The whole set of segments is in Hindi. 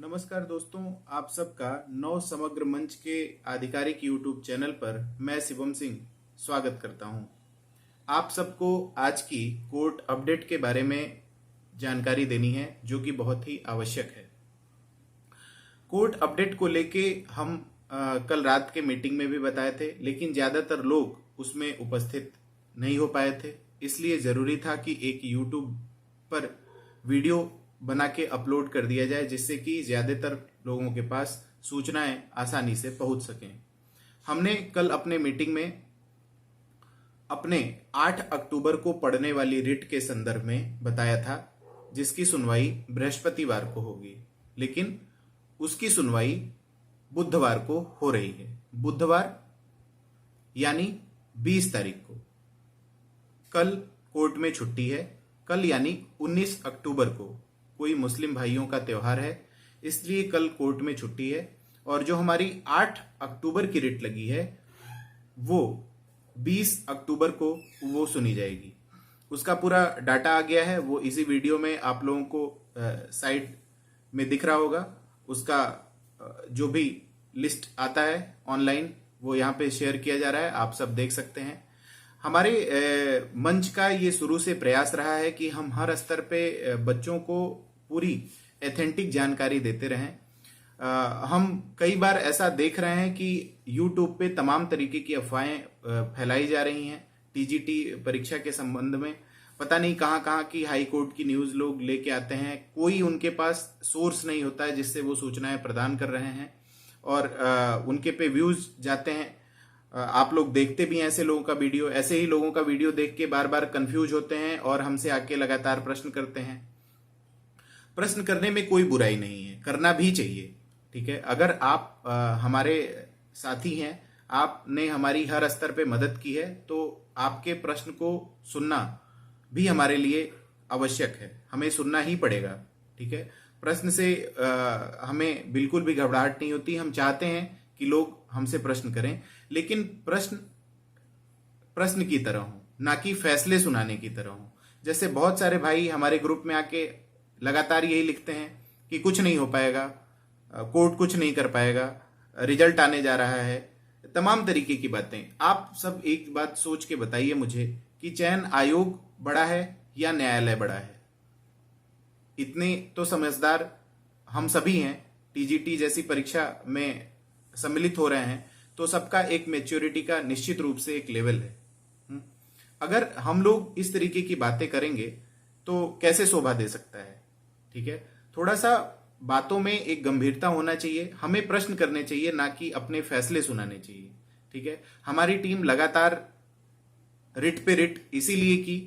नमस्कार दोस्तों, आप सबका नव समग्र मंच के आधिकारिक यूट्यूब चैनल पर मैं शिवम सिंह स्वागत करता हूं। आप सबको आज की कोर्ट अपडेट के बारे में जानकारी देनी है जो कि बहुत ही आवश्यक है। कोर्ट अपडेट को लेके हम कल रात के मीटिंग में भी बताए थे, लेकिन ज़्यादातर लोग उसमें उपस्थित नहीं हो पाए थे। इसलिए ज़रूरी था कि एक यूट्यूब पर वीडियो बना के अपलोड कर दिया जाए, जिससे कि ज़्यादातर लोगों के पास सूचनाएं आसानी से पहुंच सकें। हमने कल अपने मीटिंग में अपने 8 अक्टूबर को पड़ने वाली रिट के संदर्भ में बताया था, जिसकी सुनवाई बृहस्पतिवार को होगी, लेकिन उसकी सुनवाई बुधवार को हो रही है। बुधवार यानी 20 तारीख को। कल कोर्ट में छुट्टी है। कल यानी 19 अक्टूबर को कोई मुस्लिम भाइयों का त्योहार है, इसलिए कल कोर्ट में छुट्टी है। और जो हमारी 8 अक्टूबर की रिट लगी है वो 20 अक्टूबर को वो सुनी जाएगी। उसका पूरा डाटा आ गया है, वो इसी वीडियो में आप लोगों को साइड में दिख रहा होगा। उसका जो भी लिस्ट आता है ऑनलाइन वो यहाँ पे शेयर किया जा रहा है, आप सब देख सकते हैं। हमारे मंच का ये शुरू से प्रयास रहा है कि हम हर स्तर पे बच्चों को पूरी एथेंटिक जानकारी देते रहें। हम कई बार ऐसा देख रहे हैं कि YouTube पे तमाम तरीके की अफवाहें फैलाई जा रही हैं टीजीटी परीक्षा के संबंध में। पता नहीं कहाँ कहाँ की हाई कोर्ट की न्यूज लोग लेके आते हैं, कोई उनके पास सोर्स नहीं होता है जिससे वो सूचनाएं प्रदान कर रहे हैं और उनके पे व्यूज जाते हैं। आप लोग देखते भी हैं ऐसे लोगों का वीडियो, ऐसे ही लोगों का वीडियो देख के बार बार कंफ्यूज होते हैं और हमसे आके लगातार प्रश्न करते हैं। प्रश्न करने में कोई बुराई नहीं है, करना भी चाहिए, ठीक है। अगर आप हमारे साथी हैं, आपने हमारी हर स्तर पे मदद की है, तो आपके प्रश्न को सुनना भी हमारे लिए आवश्यक है, हमें सुनना ही पड़ेगा, ठीक है। प्रश्न से हमें बिल्कुल भी घबराहट नहीं होती। हम चाहते हैं कि लोग हमसे प्रश्न करें, लेकिन प्रश्न की तरह हो, ना कि फैसले सुनाने की तरह हो। जैसे बहुत सारे भाई हमारे ग्रुप में आके लगातार यही लिखते हैं कि कुछ नहीं हो पाएगा, कोर्ट कुछ नहीं कर पाएगा, रिजल्ट आने जा रहा है, तमाम तरीके की बातें। आप सब एक बात सोच के बताइए मुझे कि चयन आयोग बड़ा है या न्यायालय बड़ा है? इतने तो समझदार हम सभी हैं। टीजीटी जैसी परीक्षा में सम्मिलित हो रहे हैं तो सबका एक मैच्योरिटी का निश्चित रूप से एक लेवल है। अगर हम लोग इस तरीके की बातें करेंगे तो कैसे शोभा दे सकता है, ठीक है। थोड़ा सा बातों में एक गंभीरता होना चाहिए, हमें प्रश्न करने चाहिए, ना कि अपने फैसले सुनाने चाहिए, ठीक है। हमारी टीम लगातार रिट पे रिट इसीलिए की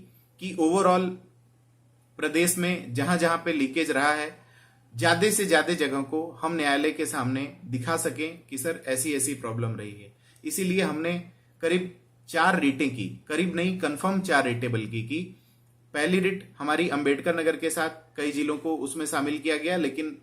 कि ओवरऑल प्रदेश में जहां जहां पे लीकेज रहा है, ज्यादा से ज्यादा जगह को हम न्यायालय के सामने दिखा सकें कि सर ऐसी ऐसी प्रॉब्लम रही है। इसीलिए हमने करीब 4 रिटें की, करीब नहीं कंफर्म 4 रिटें बल्कि की। पहली रिट हमारी अंबेडकर नगर के साथ कई जिलों को उसमें शामिल किया गया, लेकिन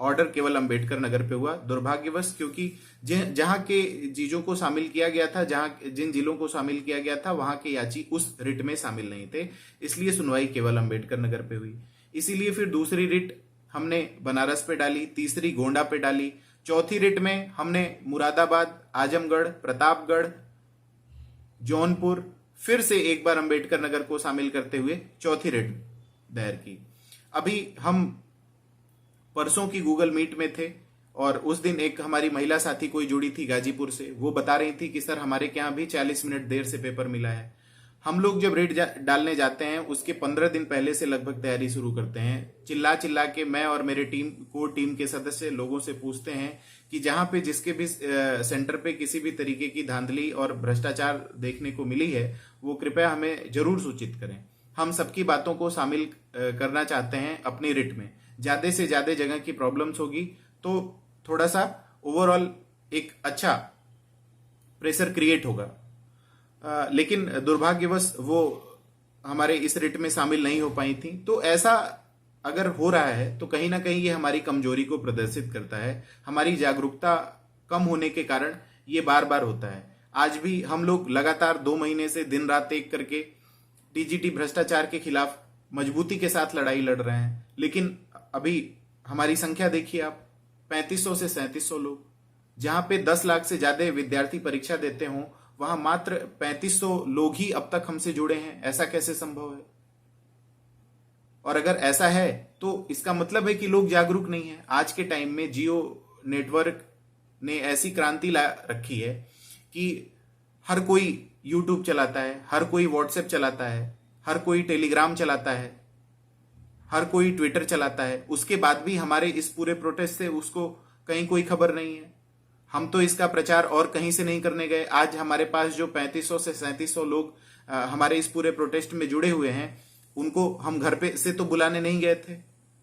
ऑर्डर केवल अंबेडकर नगर पे हुआ दुर्भाग्यवश, क्योंकि जहां के चीजों को शामिल किया गया था, जहां जिन जिलों को शामिल किया गया था, वहां के याची उस रिट में शामिल नहीं थे, इसलिए सुनवाई केवल अंबेडकर नगर पे हुई। इसीलिए फिर दूसरी रिट हमने बनारस पे डाली, तीसरी गोंडा पे डाली, चौथी रिट में हमने मुरादाबाद, आजमगढ़, प्रतापगढ़, जौनपुर, फिर से एक बार अंबेडकर नगर को शामिल करते हुए चौथी रिट दायर की। अभी हम परसों की गूगल मीट में थे और उस दिन एक हमारी महिला साथी कोई जुड़ी थी गाजीपुर से, वो बता रही थी कि सर हमारे के यहाँ भी 40 मिनट देर से पेपर मिला है। हम लोग जब रेट डालने जाते हैं उसके 15 दिन पहले से लगभग तैयारी शुरू करते हैं। चिल्ला चिल्ला के मैं और मेरे टीम के सदस्य लोगों से पूछते हैं कि जहां पे जिसके भी सेंटर पे किसी भी तरीके की धांधली और भ्रष्टाचार देखने को मिली है वो कृपया हमें जरूर सूचित करें। हम सबकी बातों को शामिल करना चाहते हैं अपनी रिट में। ज्यादा से ज्यादा जगह की प्रॉब्लम्स होगी तो थोड़ा सा ओवरऑल एक अच्छा प्रेशर क्रिएट होगा, लेकिन दुर्भाग्यवश वो हमारे इस रिट में शामिल नहीं हो पाई थी। तो ऐसा अगर हो रहा है तो कहीं ना कहीं ये हमारी कमजोरी को प्रदर्शित करता है। हमारी जागरूकता कम होने के कारण ये बार बार होता है। आज भी हम लोग लगातार 2 महीने से दिन रात एक करके टीजीटी भ्रष्टाचार के खिलाफ मजबूती के साथ लड़ाई लड़ रहे हैं, लेकिन अभी हमारी संख्या देखिए आप, 3500 से 3700 लोग। जहां पे 10 लाख से ज्यादा विद्यार्थी परीक्षा देते हों, वहां मात्र 3500 लोग ही अब तक हमसे जुड़े हैं। ऐसा कैसे संभव है? और अगर ऐसा है तो इसका मतलब है कि लोग जागरूक नहीं है। आज के टाइम में जियो नेटवर्क ने ऐसी क्रांति ला रखी है कि हर कोई यूट्यूब चलाता है, हर कोई व्हाट्सएप चलाता है, हर कोई टेलीग्राम चलाता है, हर कोई ट्विटर चलाता है। उसके बाद भी हमारे इस पूरे प्रोटेस्ट से उसको कहीं कोई खबर नहीं है। हम तो इसका प्रचार और कहीं से नहीं करने गए। आज हमारे पास जो 3500 से 3700 लोग हमारे इस पूरे प्रोटेस्ट में जुड़े हुए हैं, उनको हम घर पे से तो बुलाने नहीं गए थे।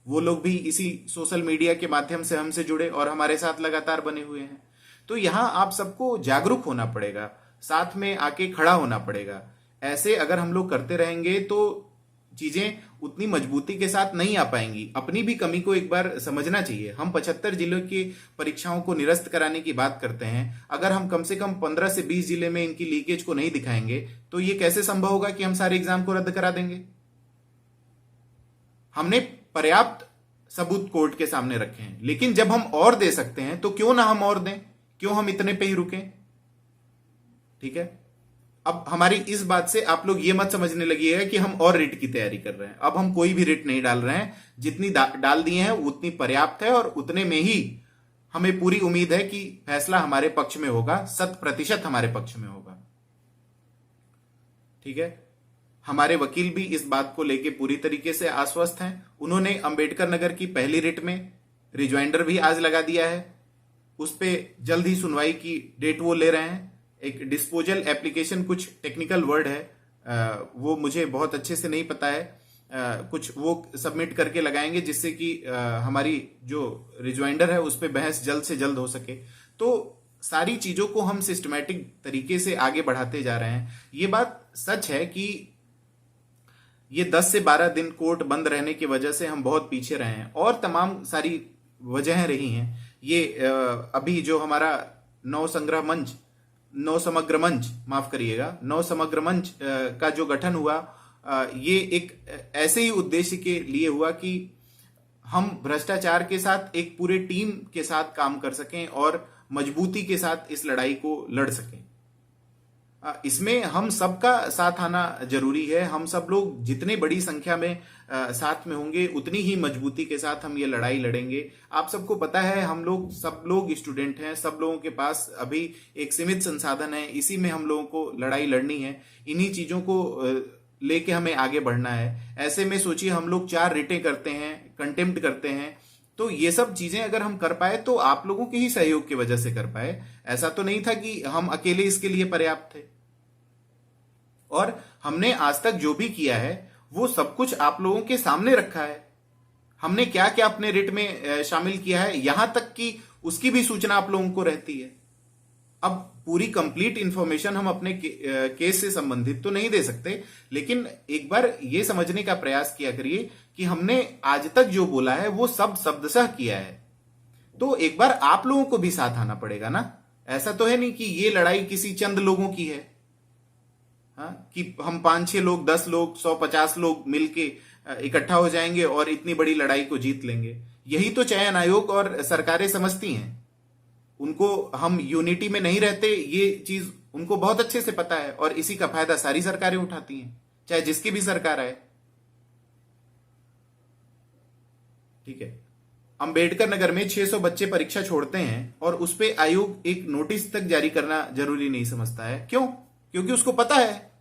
वो लोग भी इसी सोशल मीडिया के माध्यम से हमसे जुड़े और हमारे साथ लगातार बने हुए हैं। तो यहां आप सबको जागरूक होना पड़ेगा, साथ में आके खड़ा होना पड़ेगा। ऐसे अगर हम लोग करते रहेंगे तो चीजें उतनी मजबूती के साथ नहीं आ पाएंगी। अपनी भी कमी को एक बार समझना चाहिए। हम 75 जिलों की परीक्षाओं को निरस्त कराने की बात करते हैं। अगर हम कम से कम 15 से 20 जिले में इनकी लीकेज को नहीं दिखाएंगे तो ये कैसे संभव होगा कि हम सारे एग्जाम को रद्द करा देंगे? हमने पर्याप्त सबूत कोर्ट के सामने रखे हैं, लेकिन जब हम और दे सकते हैं तो क्यों ना हम और दें? क्यों हम इतने पे ही रुकें? ठीक है, अब हमारी इस बात से आप लोग ये मत समझने लगिएगा कि हम और रिट की तैयारी कर रहे हैं। अब हम कोई भी रिट नहीं डाल रहे हैं। जितनी डाल दिए हैं उतनी पर्याप्त है और उतने में ही हमें पूरी उम्मीद है कि फैसला हमारे पक्ष में होगा, 100% हमारे पक्ष में होगा। ठीक है, हमारे वकील भी इस बात को लेकर पूरी तरीके से आश्वस्त हैं। उन्होंने अंबेडकर नगर की पहली रिट में रिजॉइंडर भी आज लगा दिया है। उस पर जल्द ही सुनवाई की डेट वो ले रहे हैं। एक डिस्पोजल एप्लीकेशन, कुछ टेक्निकल वर्ड है, वो मुझे बहुत अच्छे से नहीं पता है, कुछ वो सबमिट करके लगाएंगे जिससे कि हमारी जो रिजॉइंडर है उस पर बहस जल्द से जल्द हो सके। तो सारी चीजों को हम सिस्टमैटिक तरीके से आगे बढ़ाते जा रहे हैं। ये बात सच है कि ये 10 से 12 दिन कोर्ट बंद रहने की वजह से हम बहुत पीछे रहे हैं और तमाम सारी वजहें रही हैं। ये अभी जो हमारा नव समग्र मंच, माफ करिएगा, नव समग्र मंच का जो गठन हुआ, ये एक ऐसे ही उद्देश्य के लिए हुआ कि हम भ्रष्टाचार के साथ एक पूरे टीम के साथ काम कर सकें और मजबूती के साथ इस लड़ाई को लड़ सकें। इसमें हम सबका साथ आना जरूरी है। हम सब लोग जितने बड़ी संख्या में साथ में होंगे उतनी ही मजबूती के साथ हम ये लड़ाई लड़ेंगे। आप सबको पता है, हम लोग सब लोग स्टूडेंट हैं, सब लोगों के पास अभी एक सीमित संसाधन है। इसी में हम लोगों को लड़ाई लड़नी है, इन्हीं चीजों को लेके हमें आगे बढ़ना है। ऐसे में सोचिए, हम लोग 4 रिटें करते हैं, कंटेम्प्ट करते हैं, तो ये सब चीजें अगर हम कर पाए तो आप लोगों के ही सहयोग की वजह से कर पाए। ऐसा तो नहीं था कि हम अकेले इसके लिए पर्याप्त थे। और हमने आज तक जो भी किया है वो सब कुछ आप लोगों के सामने रखा है। हमने क्या क्या अपने रिट में शामिल किया है, यहां तक कि उसकी भी सूचना आप लोगों को रहती है। अब पूरी कंप्लीट इंफॉर्मेशन हम अपने केस से संबंधित तो नहीं दे सकते, लेकिन एक बार ये समझने का प्रयास किया करिए कि हमने आज तक जो बोला है वो सब शब्दशः किया है। तो एक बार आप लोगों को भी साथ आना पड़ेगा ना। ऐसा तो है नहीं कि ये लड़ाई किसी चंद लोगों की है, कि हम 5-6 लोग, 10 लोग, 100-50 लोग मिलके इकट्ठा हो जाएंगे और इतनी बड़ी लड़ाई को जीत लेंगे। यही तो चयन आयोग और सरकारें समझती हैं। उनको हम यूनिटी में नहीं रहते, ये चीज उनको बहुत अच्छे से पता है और इसी का फायदा सारी सरकारें उठाती हैं, चाहे जिसकी भी सरकार आए। ठीक है, अंबेडकर नगर में 600 बच्चे परीक्षा छोड़ते हैं और उस पर आयोग एक नोटिस तक जारी करना जरूरी नहीं समझता है। क्यों? क्योंकि उसको पता है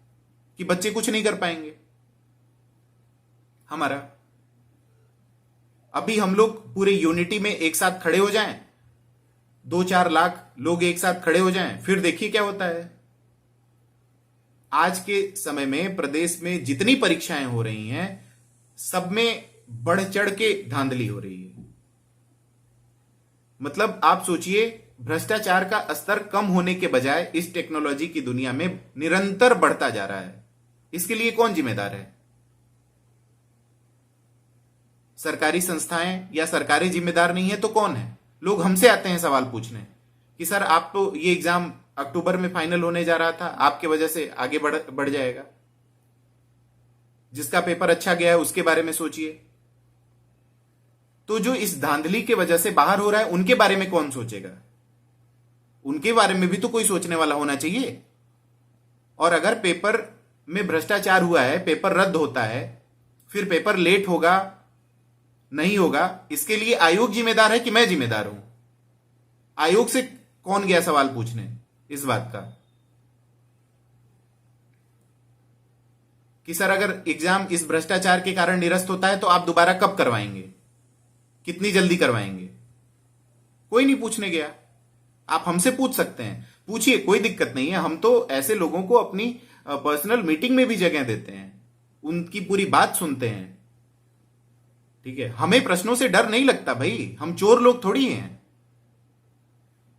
कि बच्चे कुछ नहीं कर पाएंगे। हमारा अभी हम लोग पूरे यूनिटी में एक साथ खड़े हो जाएं, 2-4 लाख लोग एक साथ खड़े हो जाएं, फिर देखिए क्या होता है। आज के समय में प्रदेश में जितनी परीक्षाएं हो रही हैं, सब में बढ़ चढ़ के धांधली हो रही है। मतलब आप सोचिए, भ्रष्टाचार का स्तर कम होने के बजाय इस टेक्नोलॉजी की दुनिया में निरंतर बढ़ता जा रहा है। इसके लिए कौन जिम्मेदार है? सरकारी संस्थाएं या सरकारें जिम्मेदार नहीं है तो कौन है? लोग हमसे आते हैं सवाल पूछने कि सर, आप तो ये एग्जाम अक्टूबर में फाइनल होने जा रहा था, आपके वजह से आगे बढ़ जाएगा। जिसका पेपर अच्छा गया है उसके बारे में सोचिए। तो जो इस धांधली के वजह से बाहर हो रहा है उनके बारे में कौन सोचेगा? उनके बारे में भी तो कोई सोचने वाला होना चाहिए। और अगर पेपर में भ्रष्टाचार हुआ है, पेपर रद्द होता है, फिर पेपर लेट होगा नहीं होगा, इसके लिए आयोग जिम्मेदार है कि मैं जिम्मेदार हूं? आयोग से कौन गया सवाल पूछने इस बात का कि सर अगर एग्जाम इस भ्रष्टाचार के कारण निरस्त होता है तो आप दोबारा कब करवाएंगे, कितनी जल्दी करवाएंगे? कोई नहीं पूछने गया। आप हमसे पूछ सकते हैं, पूछिए, कोई दिक्कत नहीं है। हम तो ऐसे लोगों को अपनी पर्सनल मीटिंग में भी जगह देते हैं, उनकी पूरी बात सुनते हैं। ठीक है, हमें प्रश्नों से डर नहीं लगता भाई, हम चोर लोग थोड़ी हैं।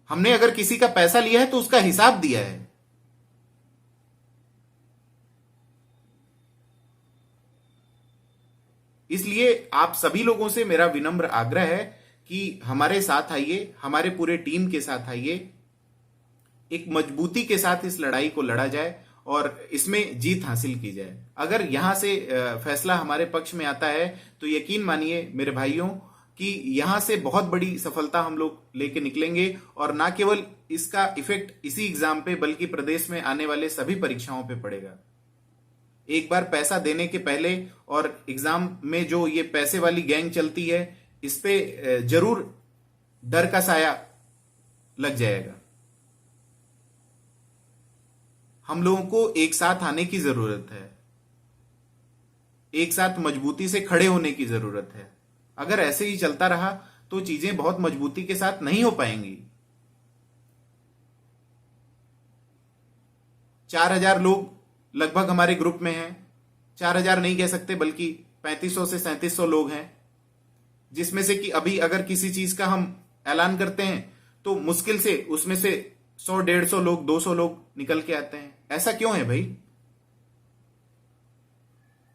हमने अगर किसी का पैसा लिया है तो उसका हिसाब दिया है। इसलिए आप सभी लोगों से मेरा विनम्र आग्रह है कि हमारे साथ आइए, हमारे पूरे टीम के साथ आइए, एक मजबूती के साथ इस लड़ाई को लड़ा जाए और इसमें जीत हासिल की जाए। अगर यहां से फैसला हमारे पक्ष में आता है तो यकीन मानिए मेरे भाइयों कि यहां से बहुत बड़ी सफलता हम लोग लेके निकलेंगे, और ना केवल इसका इफेक्ट इसी एग्जाम पे बल्कि प्रदेश में आने वाले सभी परीक्षाओं पे पड़ेगा। एक बार पैसा देने के पहले और एग्जाम में जो ये पैसे वाली गैंग चलती है, इस पे जरूर डर का साया लग जाएगा। हम लोगों को एक साथ आने की जरूरत है, एक साथ मजबूती से खड़े होने की जरूरत है। अगर ऐसे ही चलता रहा तो चीजें बहुत मजबूती के साथ नहीं हो पाएंगी। 4000 लोग लगभग हमारे ग्रुप में हैं। 4000 नहीं कह सकते, बल्कि 3500 से 3700 लोग हैं, जिसमें से कि अभी अगर किसी चीज का हम ऐलान करते हैं तो मुश्किल से उसमें से 100, 150 लोग, 200 लोग निकल के आते हैं। ऐसा क्यों है भाई?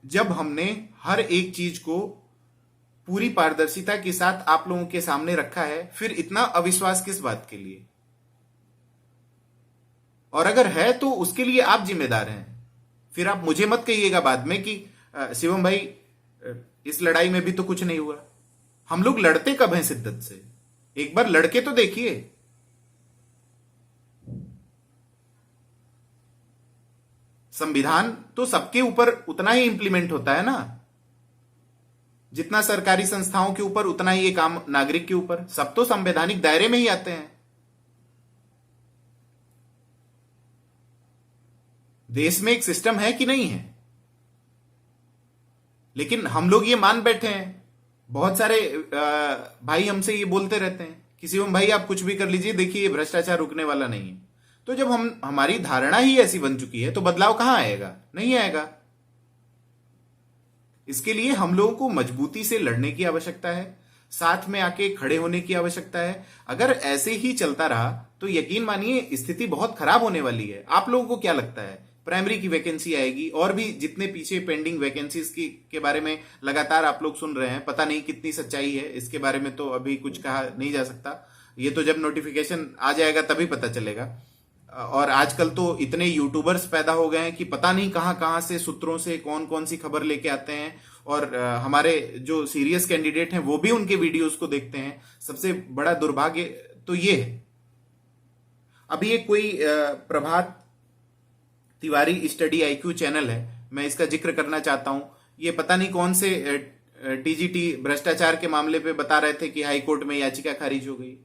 जब हमने हर एक चीज को पूरी पारदर्शिता के साथ आप लोगों के सामने रखा है, फिर इतना अविश्वास किस बात के लिए? और अगर है तो उसके लिए आप जिम्मेदार हैं। फिर आप मुझे मत कहिएगा बाद में कि शिवम भाई इस लड़ाई में भी तो कुछ नहीं हुआ। हम लोग लड़ते कब हैं शिद्दत से? एक बार लड़के तो देखिए। संविधान तो सबके ऊपर उतना ही इंप्लीमेंट होता है ना, जितना सरकारी संस्थाओं के ऊपर उतना ही एक आम नागरिक के ऊपर। सब तो संवैधानिक दायरे में ही आते हैं। देश में एक सिस्टम है कि नहीं है? लेकिन हम लोग ये मान बैठे हैं। बहुत सारे भाई हमसे ये बोलते रहते हैं कि शिवम भाई आप कुछ भी कर लीजिए, देखिए ये भ्रष्टाचार रुकने वाला नहीं है। तो जब हमारी धारणा ही ऐसी बन चुकी है तो बदलाव कहां आएगा? नहीं आएगा। इसके लिए हम लोगों को मजबूती से लड़ने की आवश्यकता है, साथ में आके खड़े होने की आवश्यकता है। अगर ऐसे ही चलता रहा तो यकीन मानिए स्थिति बहुत खराब होने वाली है। आप लोगों को क्या लगता है? प्राइमरी की वैकेंसी आएगी, और भी जितने पीछे पेंडिंग वैकेंसीज के बारे में लगातार आप लोग सुन रहे हैं। पता नहीं कितनी सच्चाई है इसके बारे में, तो अभी कुछ कहा नहीं जा सकता। ये तो जब नोटिफिकेशन आ जाएगा तभी पता चलेगा। और आजकल तो इतने यूट्यूबर्स पैदा हो गए हैं कि पता नहीं कहां कहां से सूत्रों से कौन कौन सी खबर लेके आते हैं, और हमारे जो सीरियस कैंडिडेट हैं वो भी उनके वीडियोस को देखते हैं। सबसे बड़ा दुर्भाग्य तो ये है। अभी एक कोई प्रभात तिवारी स्टडी IQ चैनल है, मैं इसका जिक्र करना चाहता हूं। ये पता नहीं कौन से TGT भ्रष्टाचार के मामले पे बता रहे थे कि हाई कोर्ट में याचिका खारिज हो गई।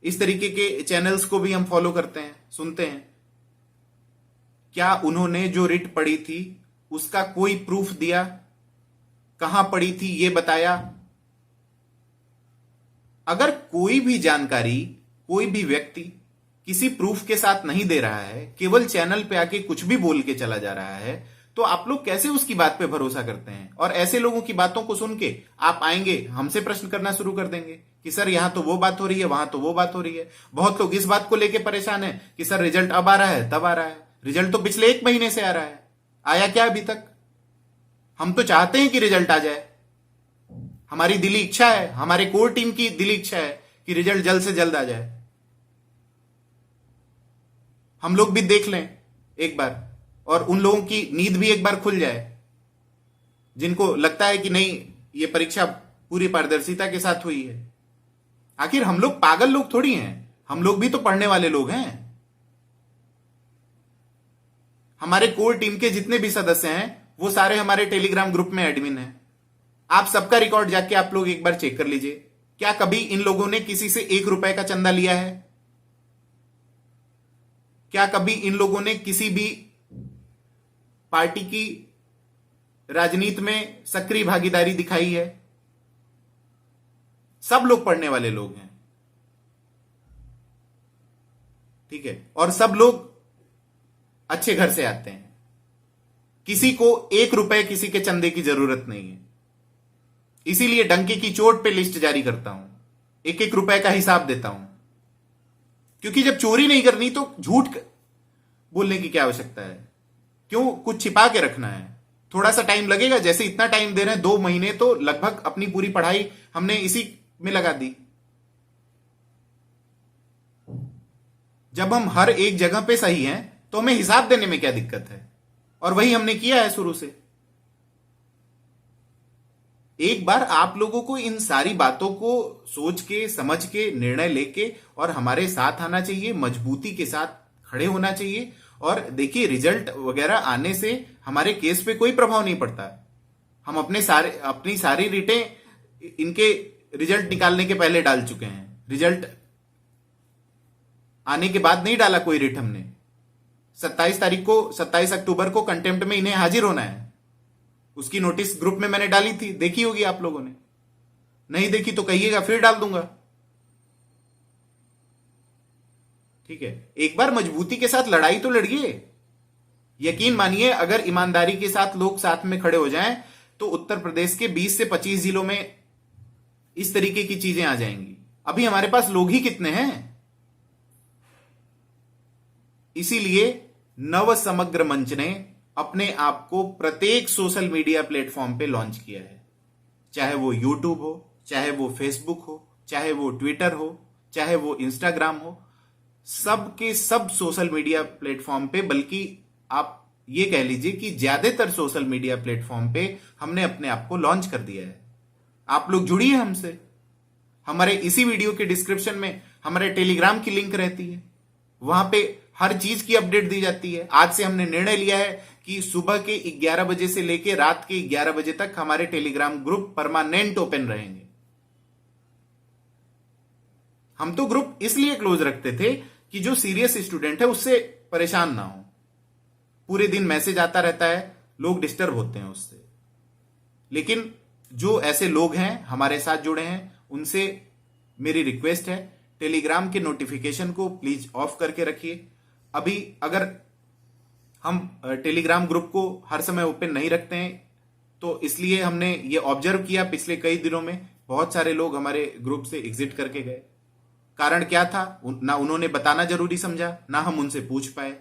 इस तरीके के चैनल्स को भी हम फॉलो करते हैं, सुनते हैं। क्या उन्होंने जो रिट पढ़ी थी उसका कोई प्रूफ दिया? कहां पढ़ी थी ये बताया? अगर कोई भी जानकारी कोई भी व्यक्ति किसी प्रूफ के साथ नहीं दे रहा है, केवल चैनल पे आके कुछ भी बोल के चला जा रहा है, तो आप लोग कैसे उसकी बात पे भरोसा करते हैं? और ऐसे लोगों की बातों को सुन के आप आएंगे, हमसे प्रश्न करना शुरू कर देंगे कि सर यहां तो वो बात हो रही है, वहां तो वो बात हो रही है। बहुत लोग इस बात को लेके परेशान है कि सर रिजल्ट अब आ रहा है, तब आ रहा है। रिजल्ट तो पिछले 1 महीने से आ रहा है, आया क्या अभी तक? हम तो चाहते हैं कि रिजल्ट आ जाए। हमारी दिली इच्छा है, हमारे कोर टीम की दिली इच्छा है कि रिजल्ट जल्द से जल्द आ जाए। हम लोग भी देख लें एक बार, और उन लोगों की नींद भी एक बार खुल जाए जिनको लगता है कि नहीं ये परीक्षा पूरी पारदर्शिता के साथ हुई है। आखिर हम लोग पागल लोग थोड़ी हैं, हम लोग भी तो पढ़ने वाले लोग हैं। हमारे कोर टीम के जितने भी सदस्य हैं वो सारे हमारे टेलीग्राम ग्रुप में एडमिन हैं। आप सबका रिकॉर्ड जाके आप लोग एक बार चेक कर लीजिए, क्या कभी इन लोगों ने किसी से 1 रुपए का चंदा लिया है? क्या कभी इन लोगों ने किसी भी पार्टी की राजनीति में सक्रिय भागीदारी दिखाई है? सब लोग पढ़ने वाले लोग हैं, ठीक है, और सब लोग अच्छे घर से आते हैं। किसी को 1 रुपए किसी के चंदे की जरूरत नहीं है। इसीलिए डंके की चोट पे लिस्ट जारी करता हूं, 1-1 रुपए का हिसाब देता हूं, क्योंकि जब चोरी नहीं करनी तो झूठ बोलने की क्या आवश्यकता है? क्यों कुछ छिपा के रखना है? थोड़ा सा टाइम लगेगा, जैसे इतना टाइम दे रहे हैं 2 महीने, तो लगभग अपनी पूरी पढ़ाई हमने इसी में लगा दी। जब हम हर एक जगह पे सही हैं तो हमें हिसाब देने में क्या दिक्कत है? और वही हमने किया है शुरू से। एक बार आप लोगों को इन सारी बातों को सोच के समझ के निर्णय लेके और हमारे साथ आना चाहिए, मजबूती के साथ खड़े होना चाहिए। और देखिए, रिजल्ट वगैरह आने से हमारे केस पे कोई प्रभाव नहीं पड़ता। हम अपनी सारी रिटें इनके रिजल्ट निकालने के पहले डाल चुके हैं। रिजल्ट आने के बाद नहीं डाला कोई रिट हमने। 27 अक्टूबर को कंटेम्प्ट में इन्हें हाजिर होना है। उसकी नोटिस ग्रुप में मैंने डाली थी, देखी होगी आप लोगों ने। नहीं देखी तो कहिएगा, फिर डाल दूंगा, ठीक है। एक बार मजबूती के साथ लड़ाई तो लड़िए। यकीन मानिए, अगर ईमानदारी के साथ लोग साथ में खड़े हो जाएं तो उत्तर प्रदेश के 20 से 25 जिलों में इस तरीके की चीजें आ जाएंगी। अभी हमारे पास लोग ही कितने हैं। इसीलिए नव समग्र मंच ने अपने आप को प्रत्येक सोशल मीडिया प्लेटफॉर्म पे लॉन्च किया है। चाहे वो यूट्यूब हो, चाहे वो फेसबुक हो, चाहे वो ट्विटर हो, चाहे वो इंस्टाग्राम हो, सब के सब सोशल मीडिया प्लेटफॉर्म पे, बल्कि आप ये कह लीजिए कि ज्यादातर सोशल मीडिया प्लेटफॉर्म पे हमने अपने आप को लॉन्च कर दिया है। आप लोग जुड़िए हमसे। हमारे इसी वीडियो के डिस्क्रिप्शन में हमारे टेलीग्राम की लिंक रहती है, वहां पे हर चीज की अपडेट दी जाती है। आज से हमने निर्णय लिया है कि सुबह के 11 बजे से लेकर रात के 11 बजे तक हमारे टेलीग्राम ग्रुप परमानेंट ओपन रहेंगे। हम तो ग्रुप इसलिए क्लोज रखते थे कि जो सीरियस स्टूडेंट है उससे परेशान ना हो। पूरे दिन मैसेज आता रहता है, लोग डिस्टर्ब होते हैं उससे। लेकिन जो ऐसे लोग हैं हमारे साथ जुड़े हैं, उनसे मेरी रिक्वेस्ट है, टेलीग्राम के नोटिफिकेशन को प्लीज ऑफ करके रखिए। अभी अगर हम टेलीग्राम ग्रुप को हर समय ओपन नहीं रखते हैं तो इसलिए हमने ये ऑब्जर्व किया, पिछले कई दिनों में बहुत सारे लोग हमारे ग्रुप से एग्जिट करके गए। कारण क्या था? ना उन्होंने बताना जरूरी समझा, ना हम उनसे पूछ पाए,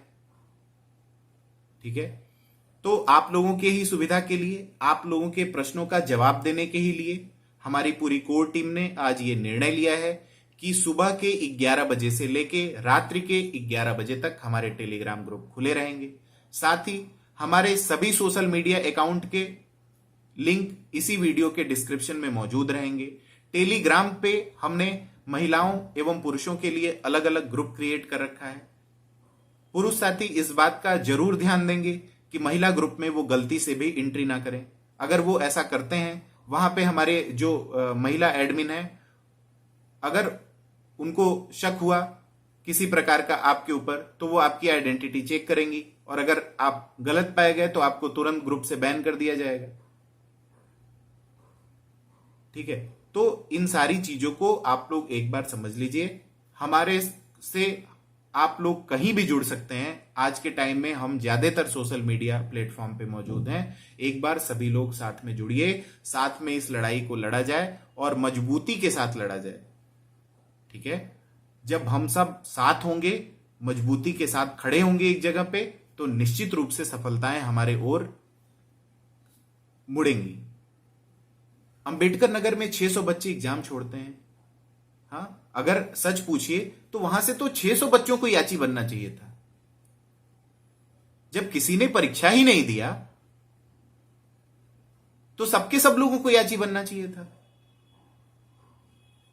ठीक है। तो आप लोगों के ही सुविधा के लिए, आप लोगों के प्रश्नों का जवाब देने के ही लिए हमारी पूरी कोर टीम ने आज ये निर्णय लिया है कि सुबह के 11 बजे से लेके रात्रि के 11 बजे तक हमारे टेलीग्राम ग्रुप खुले रहेंगे। साथ ही हमारे सभी सोशल मीडिया अकाउंट के लिंक इसी वीडियो के डिस्क्रिप्शन में मौजूद रहेंगे। टेलीग्राम पे हमने महिलाओं एवं पुरुषों के लिए अलग अलग ग्रुप क्रिएट कर रखा है। पुरुष साथी इस बात का जरूर ध्यान देंगे कि महिला ग्रुप में वो गलती से भी एंट्री ना करें। अगर वो ऐसा करते हैं, वहां पे हमारे जो महिला एडमिन है, अगर उनको शक हुआ किसी प्रकार का आपके ऊपर, तो वो आपकी आइडेंटिटी चेक करेंगी और अगर आप गलत पाए गए तो आपको तुरंत ग्रुप से बैन कर दिया जाएगा, ठीक है। तो इन सारी चीजों को आप लोग एक बार समझ लीजिए। हमारे से आप लोग कहीं भी जुड़ सकते हैं। आज के टाइम में हम ज्यादातर सोशल मीडिया प्लेटफॉर्म पे मौजूद हैं। एक बार सभी लोग साथ में जुड़िए, साथ में इस लड़ाई को लड़ा जाए और मजबूती के साथ लड़ा जाए, ठीक है। जब हम सब साथ होंगे, मजबूती के साथ खड़े होंगे एक जगह पे, तो निश्चित रूप से सफलताएं हमारे ओर मुड़ेंगी। अंबेडकर नगर में 600 बच्चे एग्जाम छोड़ते हैं। हाँ, अगर सच पूछिए तो वहां से तो 600 बच्चों को याची बनना चाहिए था। जब किसी ने परीक्षा ही नहीं दिया तो सबके सब लोगों को याची बनना चाहिए था।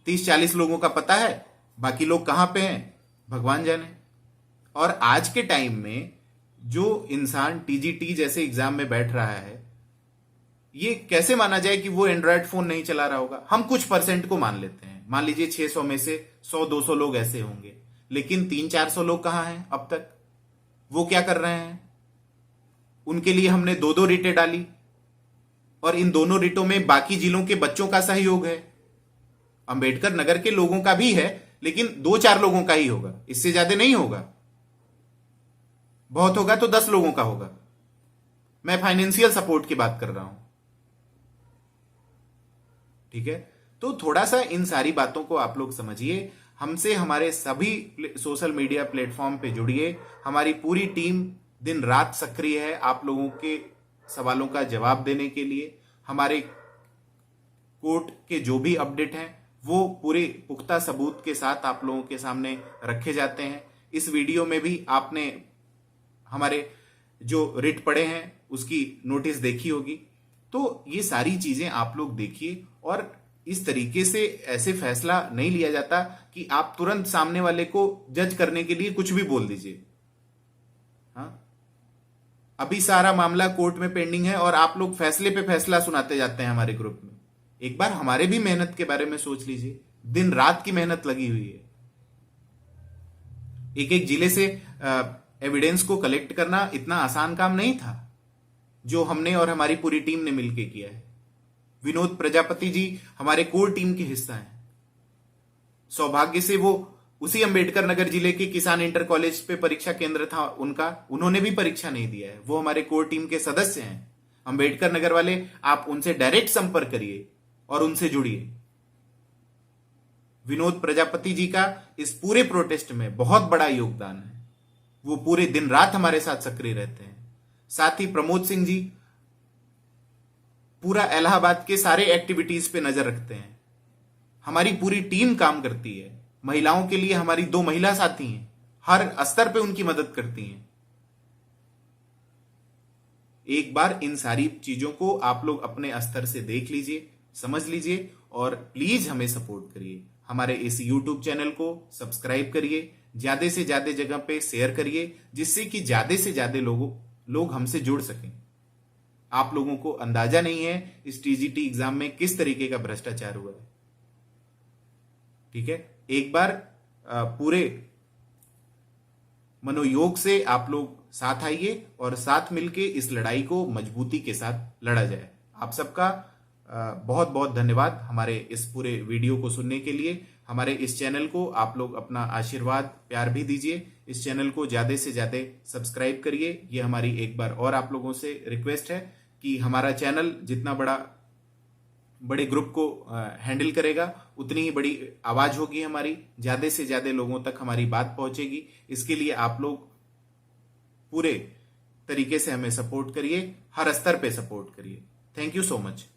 30-40 लोगों का पता है, बाकी लोग कहां पे हैं भगवान जाने। और आज के टाइम में जो इंसान टीजीटी जैसे एग्जाम में बैठ रहा है, ये कैसे माना जाए कि वो एंड्रॉयड फोन नहीं चला रहा होगा? हम कुछ परसेंट को मान लेते हैं, मान लीजिए 600 में से 100-200 लोग ऐसे होंगे, लेकिन 300-400 लोग कहां हैं अब तक? वो क्या कर रहे हैं? उनके लिए हमने 2-2 रिटें डाली, और इन दोनों रिटों में बाकी जिलों के बच्चों का सहयोग है, अंबेडकर नगर के लोगों का भी है, लेकिन 2-4 लोगों का ही होगा, इससे ज्यादा नहीं होगा। बहुत होगा तो 10 लोगों का होगा। मैं फाइनेंशियल सपोर्ट की बात कर रहा हूं, ठीक है? तो थोड़ा सा इन सारी बातों को आप लोग समझिए। हमसे हमारे सभी सोशल मीडिया प्लेटफॉर्म पे जुड़िए। हमारी पूरी टीम दिन रात सक्रिय है आप लोगों के सवालों का जवाब देने के लिए। हमारे कोर्ट के जो भी अपडेट हैं वो पूरे पुख्ता सबूत के साथ आप लोगों के सामने रखे जाते हैं। इस वीडियो में भी आपने हमारे जो रिट पड़े हैं उसकी नोटिस देखी होगी। तो ये सारी चीजें आप लोग देखिए, और इस तरीके से ऐसे फैसला नहीं लिया जाता कि आप तुरंत सामने वाले को जज करने के लिए कुछ भी बोल दीजिए। हाँ, अभी सारा मामला कोर्ट में पेंडिंग है और आप लोग फैसले पे फैसला सुनाते जाते हैं हमारे ग्रुप में। एक बार हमारे भी मेहनत के बारे में सोच लीजिए, दिन रात की मेहनत लगी हुई है। एक एक जिले से एविडेंस को कलेक्ट करना इतना आसान काम नहीं था, जो हमने और हमारी पूरी टीम ने मिलकर किया है। विनोद प्रजापति जी हमारे कोर टीम के हिस्सा हैं। सौभाग्य से वो उसी अंबेडकर नगर जिले के किसान इंटर कॉलेज पे परीक्षा केंद्र था उनका, उन्होंने भी परीक्षा नहीं दिया है। वो हमारे कोर टीम के सदस्य हैं। अंबेडकर नगर वाले, आप उनसे डायरेक्ट संपर्क करिए और उनसे जुड़िए। विनोद प्रजापति जी का इस पूरे प्रोटेस्ट में बहुत बड़ा योगदान है। वो पूरे दिन रात हमारे साथ सक्रिय रहते हैं। साथ ही प्रमोद सिंह जी पूरा इलाहाबाद के सारे एक्टिविटीज पे नजर रखते हैं। हमारी पूरी टीम काम करती है। महिलाओं के लिए हमारी 2 महिला साथी हैं, हर स्तर पे उनकी मदद करती हैं। एक बार इन सारी चीजों को आप लोग अपने स्तर से देख लीजिए, समझ लीजिए, और प्लीज हमें सपोर्ट करिए। हमारे इस YouTube चैनल को सब्सक्राइब करिए, ज्यादा से ज्यादा जगह पे शेयर करिए, जिससे कि ज्यादा से ज्यादा लोग हमसे जुड़ सकें। आप लोगों को अंदाजा नहीं है इस टीजीटी एग्जाम में किस तरीके का भ्रष्टाचार हुआ है, ठीक है? एक बार पूरे मनोयोग से आप लोग साथ आइए और साथ मिलके इस लड़ाई को मजबूती के साथ लड़ा जाए। आप सबका बहुत बहुत धन्यवाद हमारे इस पूरे वीडियो को सुनने के लिए। हमारे इस चैनल को आप लोग अपना आशीर्वाद प्यार भी दीजिए। इस चैनल को ज्यादा से ज्यादा सब्सक्राइब करिए। ये हमारी एक बार और आप लोगों से रिक्वेस्ट है कि हमारा चैनल जितना बड़े ग्रुप को हैंडल करेगा, उतनी ही बड़ी आवाज होगी हमारी, ज्यादा से ज्यादा लोगों तक हमारी बात पहुंचेगी। इसके लिए आप लोग पूरे तरीके से हमें सपोर्ट करिए, हर स्तर पे सपोर्ट करिए। Thank you so much.